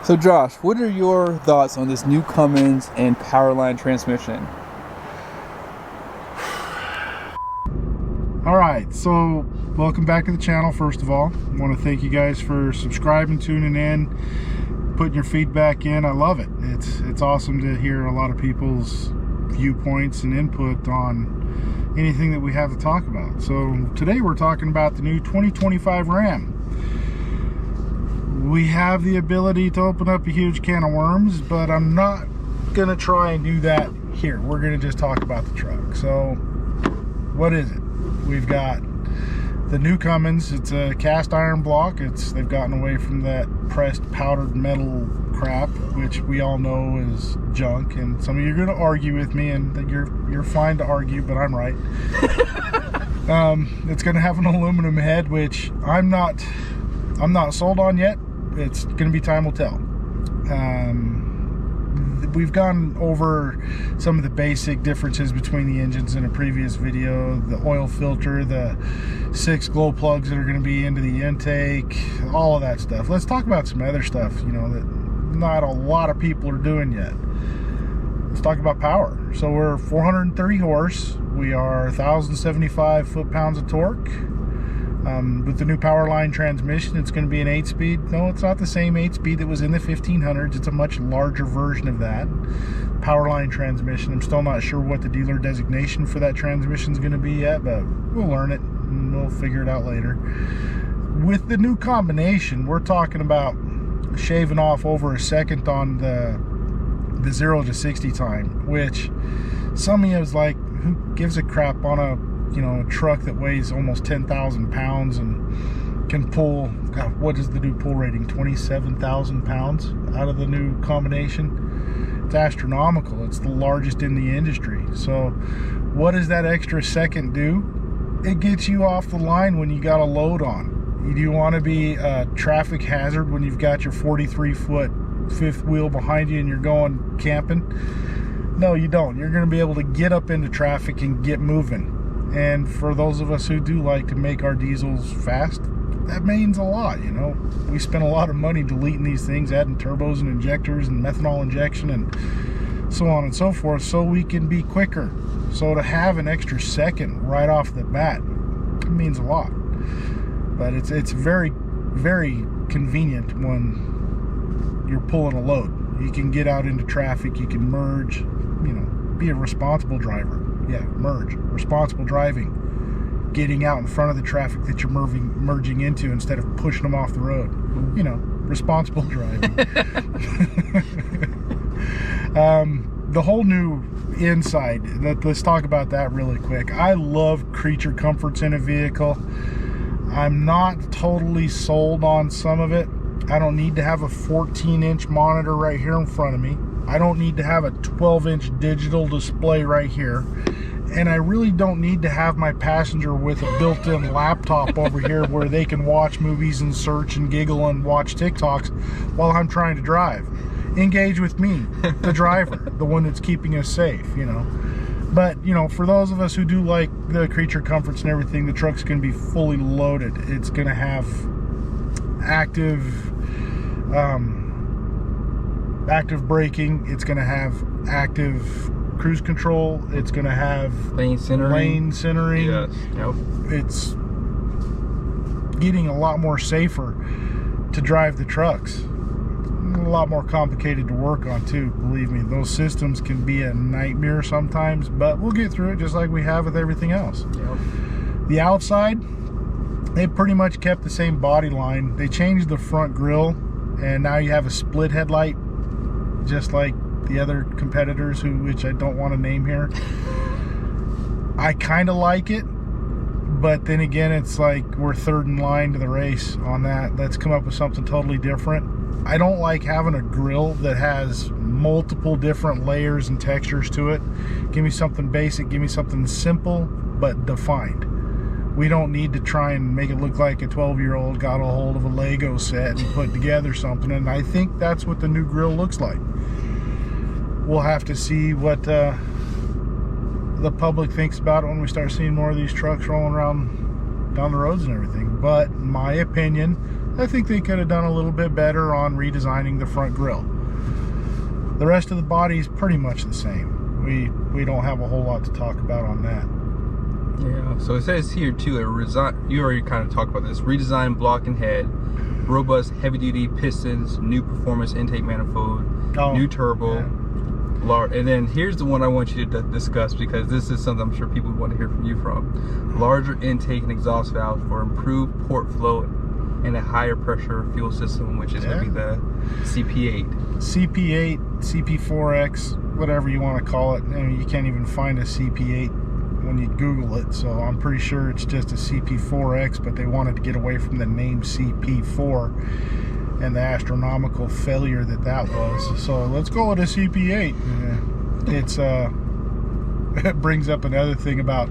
So Josh, what are your thoughts on this new Cummins and Powerline transmission? Alright, so welcome back to the channel. First of all, I want to thank you guys for subscribing, tuning in, putting your feedback in. I love it. It's awesome to hear a lot of people's viewpoints and input on anything that we have to talk about. So today we're talking about the new 2025 Ram. We have the ability to open up a huge can of worms, but I'm not gonna try and do that here. We're gonna just talk about the truck. So what is it? We've got the new Cummins. It's a cast iron block. They've gotten away from that pressed powdered metal crap, which we all know is junk, and some of you are going to argue with me, and you're fine to argue, but I'm right. It's going to have an aluminum head, which I'm not sold on yet. It's going to be time will tell. We've gone over some of the basic differences between the engines in a previous video. The oil filter, the 6 glow plugs that are going to be into the intake, all of that stuff. Let's talk about some other stuff, you know, that not a lot of people are doing yet. Let's talk about power. So we're 430 horse. We are 1,075 foot-pounds of torque. With the new Powerline transmission, it's going to be an 8-speed. No, it's not the same 8-speed that was in the 1500s. It's a much larger version of that Powerline transmission. I'm still not sure what the dealer designation for that transmission is going to be yet, but we'll learn it and we'll figure it out later. With the new combination, we're talking about shaving off over a second on the 0 to 60 time, which some of you is like, who gives a crap on a truck that weighs almost 10,000 pounds and can pull, God, what is the new pull rating? 27,000 pounds out of the new combination. It's astronomical. It's the largest in the industry. So what does that extra second do? It gets you off the line when you got a load on. Do you want to be a traffic hazard when you've got your 43-foot fifth wheel behind you and you're going camping? No, you don't. You're going to be able to get up into traffic and get moving. And for those of us who do like to make our diesels fast, that means a lot, you know. We spend a lot of money deleting these things, adding turbos and injectors and methanol injection and so on and so forth, so we can be quicker. So to have an extra second right off the bat, it means a lot. But it's very, very convenient when you're pulling a load. You can get out into traffic, you can merge, you know, be a responsible driver. Yeah, merge. Responsible driving. Getting out in front of the traffic that you're merging into instead of pushing them off the road. You know, responsible driving. The whole new inside, let's talk about that really quick. I love creature comforts in a vehicle. I'm not totally sold on some of it. I don't need to have a 14-inch monitor right here in front of me. I don't need to have a 12-inch digital display right here. And I really don't need to have my passenger with a built-in laptop over here where they can watch movies and search and giggle and watch TikToks while I'm trying to drive. Engage with me, the driver, the one that's keeping us safe, you know. But, you know, for those of us who do like the creature comforts and everything, the truck's going to be fully loaded. It's going to have active braking. It's going to have active cruise control. It's going to have lane centering. Yes. Yep. It's getting a lot more safer to drive the trucks. A lot more complicated to work on too, believe me. Those systems can be a nightmare sometimes, but we'll get through it just like we have with everything else. Yep. The outside, they pretty much kept the same body line. They changed the front grille, and now you have a split headlight, just like the other competitors, which I don't want to name here. I kind of like it, but then again, it's like we're third in line to the race on that. Let's come up with something totally different. I don't like having a grill that has multiple different layers and textures to it. Give me something basic, give me something simple but defined. We don't need to try and make it look like a 12-year-old got a hold of a Lego set and put together something, and I think that's what the new grill looks like. We'll have to see what the public thinks about it when we start seeing more of these trucks rolling around down the roads and everything. But in my opinion, I think they could have done a little bit better on redesigning the front grille. The rest of the body is pretty much the same. We don't have a whole lot to talk about on that. Yeah, so it says here too, you already kind of talked about this, redesigned block and head, robust heavy-duty pistons, new performance intake manifold, new turbo, and then here's the one I want you to discuss, because this is something I'm sure people want to hear from you from. Larger intake and exhaust valves for improved port flow and a higher pressure fuel system, which is going to be the CP8. CP8, CP4X, whatever you want to call it. I mean, you can't even find a CP8 when you Google it, so I'm pretty sure it's just a CP4X, but they wanted to get away from the name CP4 and the astronomical failure that was. So let's go with a CP8. It brings up another thing about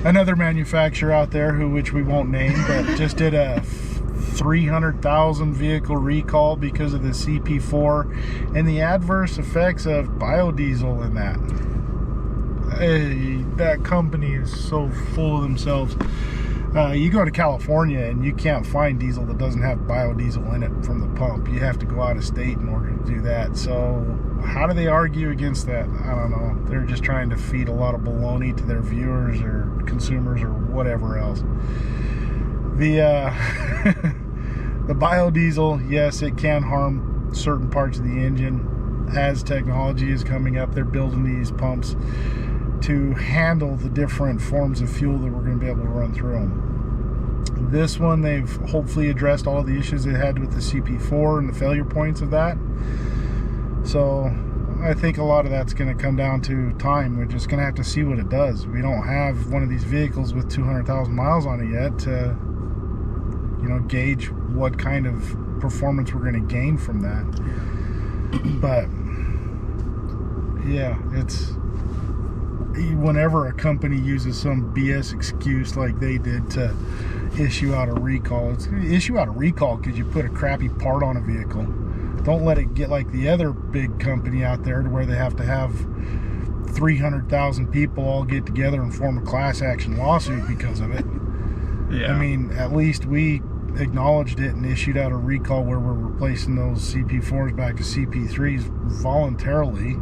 another manufacturer out there which we won't name, but just did a 300,000 vehicle recall because of the CP4 and the adverse effects of biodiesel in that. That company is so full of themselves. You go to California and you can't find diesel that doesn't have biodiesel in it from the pump. You have to go out of state in order to do that. So how do they argue against that? I don't know. They're just trying to feed a lot of baloney to their viewers or consumers or whatever else. The the biodiesel, yes, it can harm certain parts of the engine. As technology is coming up, they're building these pumps to handle the different forms of fuel that we're going to be able to run through them. This one, they've hopefully addressed all of the issues they had with the CP4 and the failure points of that. So I think a lot of that's going to come down to time. We're just going to have to see what it does. We don't have one of these vehicles with 200,000 miles on it yet to, you know, gauge what kind of performance we're going to gain from that. But yeah, it's whenever a company uses some BS excuse like they did to issue out a recall, issue out a recall because you put a crappy part on a vehicle. Don't let it get like the other big company out there to where they have to have 300,000 people all get together and form a class action lawsuit because of it. Yeah. I mean, at least we acknowledged it and issued out a recall where we're replacing those CP4s back to CP3s voluntarily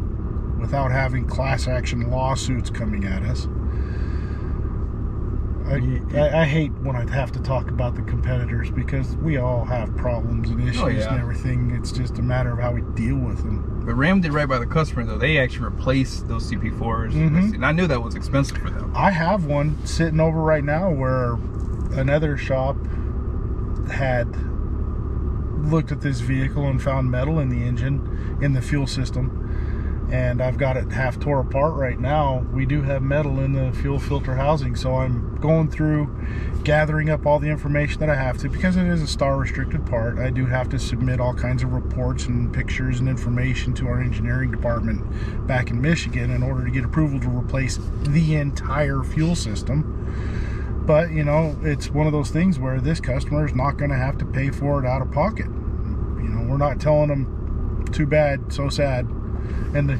without having class action lawsuits coming at us. I hate when I have to talk about the competitors because we all have problems and issues and everything. It's just a matter of how we deal with them. But Ram did right by the customer, though. They actually replaced those CP4s. And I knew that was expensive for them. I have one sitting over right now where another shop had looked at this vehicle and found metal in the engine, in the fuel system. And I've got it half tore apart right now. We do have metal in the fuel filter housing, so I'm going through gathering up all the information that I have to. Because it is a star restricted part, I do have to submit all kinds of reports and pictures and information to our engineering department back in Michigan in order to get approval to replace the entire fuel system. But you know, it's one of those things where this customer is not going to have to pay for it out of pocket. You know, we're not telling them too bad, so sad. And the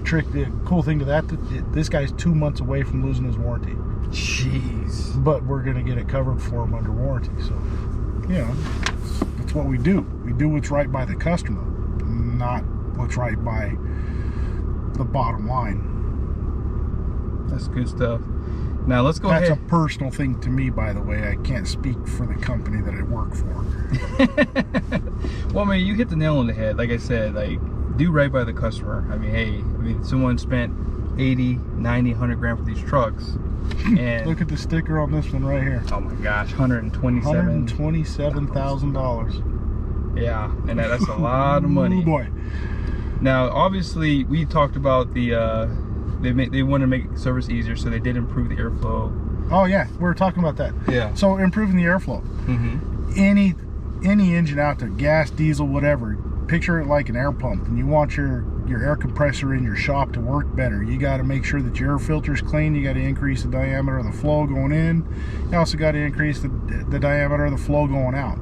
cool thing to that, this guy's 2 months away from losing his warranty. Jeez. But we're going to get it covered for him under warranty. So, you know, that's what we do. We do what's right by the customer, not what's right by the bottom line. That's good stuff. Now let's go ahead. That's a personal thing to me, by the way. I can't speak for the company that I work for. Well, I mean, you hit the nail on the head. Like I said, like, do right by the customer. I mean, hey, someone spent 80, 90, 100 grand for these trucks. And look at the sticker on this one right here. Oh my gosh, $127,000. Yeah, and that's a lot of money. Oh boy. Now, obviously, we talked about the they want to make service easier, so they did improve the airflow. Oh yeah, we were talking about that. Yeah. So improving the airflow. Any engine out there, gas, diesel, whatever. Picture it like an air pump, and you want your air compressor in your shop to work better. You got to make sure that your air filter is clean. You got to increase the diameter of the flow going in. You also got to increase the diameter of the flow going out.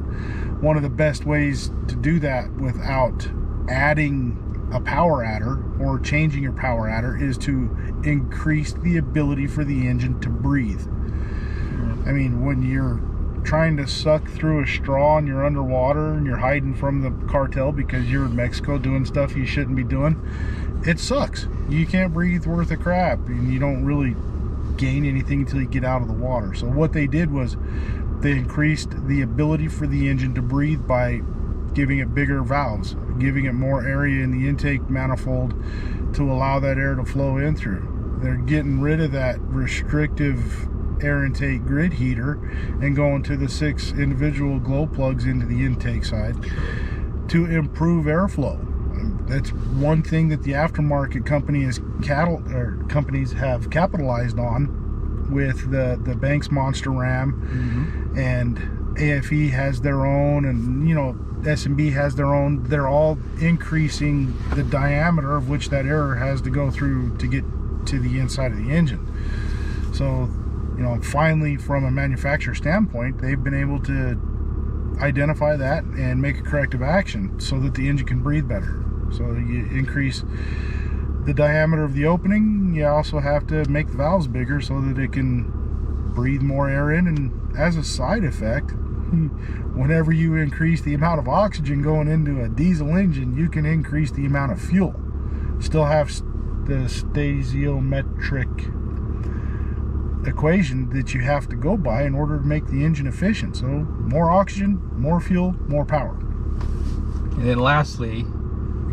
One of the best ways to do that without adding a power adder or changing your power adder is to increase the ability for the engine to breathe. I mean, when you're trying to suck through a straw and you're underwater and you're hiding from the cartel because you're in Mexico doing stuff you shouldn't be doing, it sucks. You can't breathe worth a crap, and you don't really gain anything until you get out of the water. So what they did was they increased the ability for the engine to breathe by giving it bigger valves, giving it more area in the intake manifold to allow that air to flow in through. They're getting rid of that restrictive air intake grid heater and going to the 6 individual glow plugs into the intake side to improve airflow. That's one thing that the aftermarket companies have capitalized on with the Banks Monster Ram, and AFE has their own, and you know, S&B has their own. They're all increasing the diameter of which that air has to go through to get to the inside of the engine. So, you know, finally, from a manufacturer standpoint, they've been able to identify that and make a corrective action so that the engine can breathe better. So you increase the diameter of the opening, you also have to make the valves bigger so that it can breathe more air in, and as a side effect, whenever you increase the amount of oxygen going into a diesel engine, you can increase the amount of fuel. Still have the stoichiometric equation that you have to go by in order to make the engine efficient. So more oxygen, more fuel, more power. And then lastly,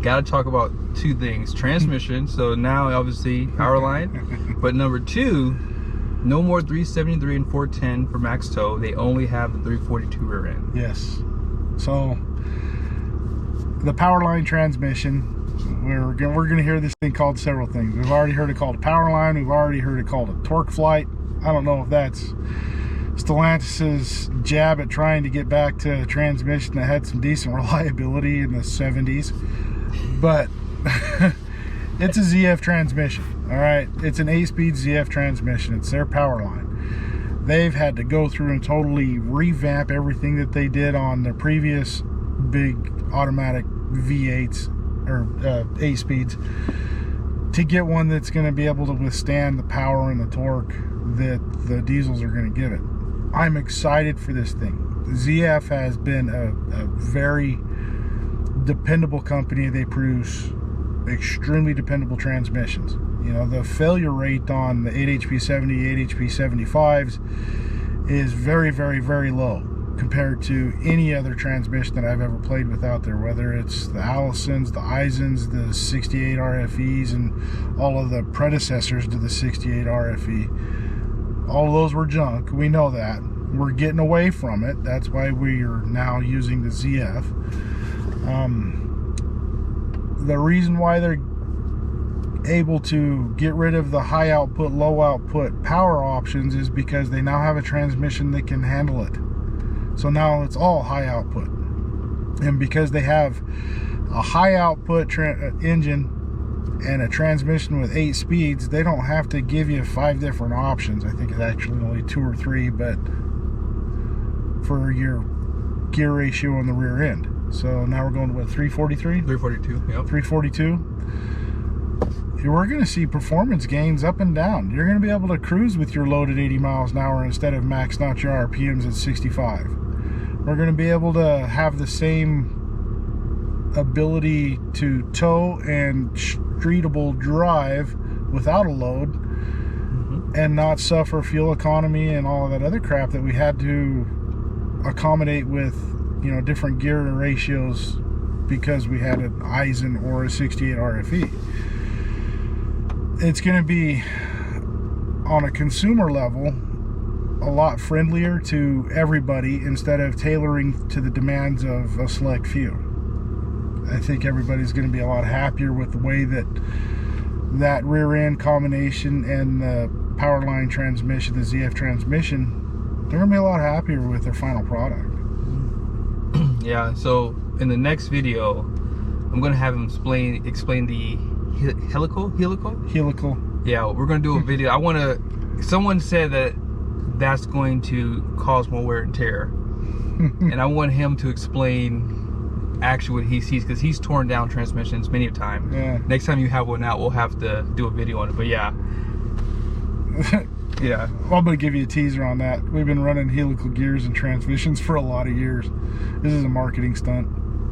got to talk about 2 things. Transmission, so now obviously Powerline, but number 2, no more 373 and 410 for max tow. They only have the 342 rear end. Yes. So the Powerline transmission, we're going to hear this thing called several things. We've already heard it called a Powerline. We've already heard it called a torque flight. I don't know if that's Stellantis's jab at trying to get back to a transmission that had some decent reliability in the 70s. But it's a ZF transmission, all right? It's an 8-speed ZF transmission. It's their Powerline. They've had to go through and totally revamp everything that they did on their previous big automatic V8s or 8 speeds to get one that's going to be able to withstand the power and the torque that the diesels are going to give it. I'm excited for this thing. ZF has been a very dependable company. They produce extremely dependable transmissions. You know, the failure rate on the 8HP70, 8HP75s is very, very, very low compared to any other transmission that I've ever played with out there, whether it's the Allisons, the Eisens, the 68 RFEs, and all of the predecessors to the 68 RFE. All of those were junk. We know that. We're getting away from it. That's why we are now using the ZF. The reason why they're able to get rid of the high output, low output power options is because they now have a transmission that can handle it. So now it's all high output. And because they have a high output engine and a transmission with 8 speeds, they don't have to give you 5 different options. I think it's actually only 2 or 3, but for your gear ratio on the rear end. So now we're going to what, 343? 342, yep. 342. We're going to see performance gains up and down. You're going to be able to cruise with your load at 80 miles an hour instead of maxing out your RPMs at 65. We're going to be able to have the same ability to tow and streetable drive without a load and not suffer fuel economy and all of that other crap that we had to accommodate with, you know, different gear ratios because we had an Eisen or a 68 RFE. It's going to be, on a consumer level, a lot friendlier to everybody instead of tailoring to the demands of a select few. I think everybody's going to be a lot happier with the way that that rear end combination and the Powerline transmission, the ZF transmission, they're going to be a lot happier with their final product. Yeah, so in the next video, I'm going to have him explain the helical? Yeah, we're going to do a video. Someone said that that's going to cause more wear and tear. And I want him to explain actually what he sees, because he's torn down transmissions many a time. Yeah. Next time you have one out, we'll have to do a video on it. But yeah. Yeah. Well, I'm going to give you a teaser on that. We've been running helical gears and transmissions for a lot of years. This is a marketing stunt.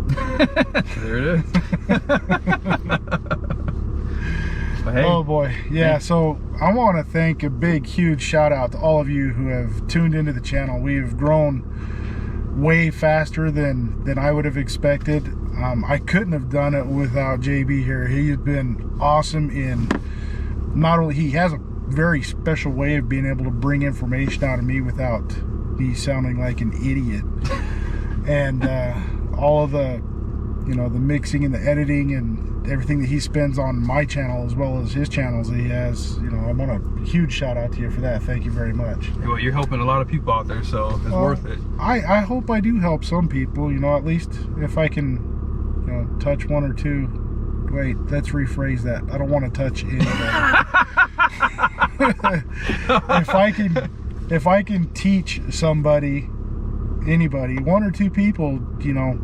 There it is. Hey. Oh boy, yeah. So I want to thank a big, huge shout out to all of you who have tuned into the channel. We have grown way faster than I would have expected. I couldn't have done it without JB here. He has been awesome in not only, he has a very special way of being able to bring information out of me without me sounding like an idiot. And all of the, you know, the mixing and the editing and everything that he spends on my channel as well as his channels that he has, you know, I want a huge shout out to you for that. Thank you very much. Well, you're helping a lot of people out there, so it's worth it. I hope I do help some people, you know, at least if I can, you know, touch one or two. Wait, let's rephrase that. I don't want to touch anybody. if I can teach somebody, anybody, one or two people, you know,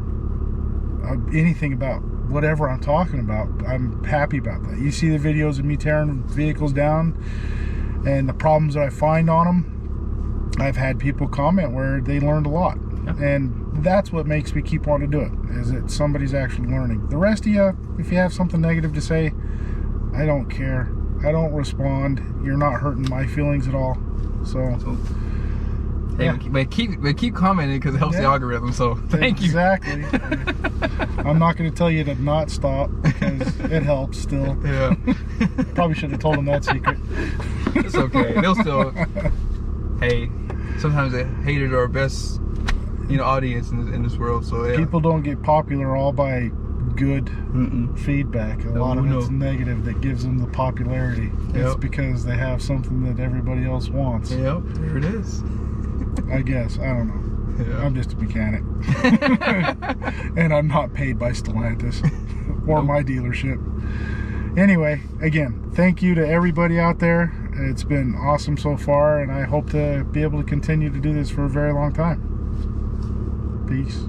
anything about whatever I'm talking about, I'm happy about that. You see the videos of me tearing vehicles down and the problems that I find on them. I've had people comment where they learned a lot. Yeah. And that's what makes me keep wanting to do it, is that somebody's actually learning. The rest of you, if you have something negative to say, I don't care. I don't respond. You're not hurting my feelings at all. So hey, yeah. but keep commenting because it helps the algorithm. So thank you. Exactly. I'm not going to tell you to not stop because it helps still. Yeah. Probably should have told them that secret. It's okay. They'll still. Hey, sometimes the haters are our best, you know, audience in this world. So yeah. People don't get popular all by good feedback. A lot of it's negative that gives them the popularity. It's because they have something that everybody else wants. Yep. There it is. I guess. I don't know. Yeah. I'm just a mechanic. And I'm not paid by Stellantis or my dealership. Anyway, again, thank you to everybody out there. It's been awesome so far, and I hope to be able to continue to do this for a very long time. Peace.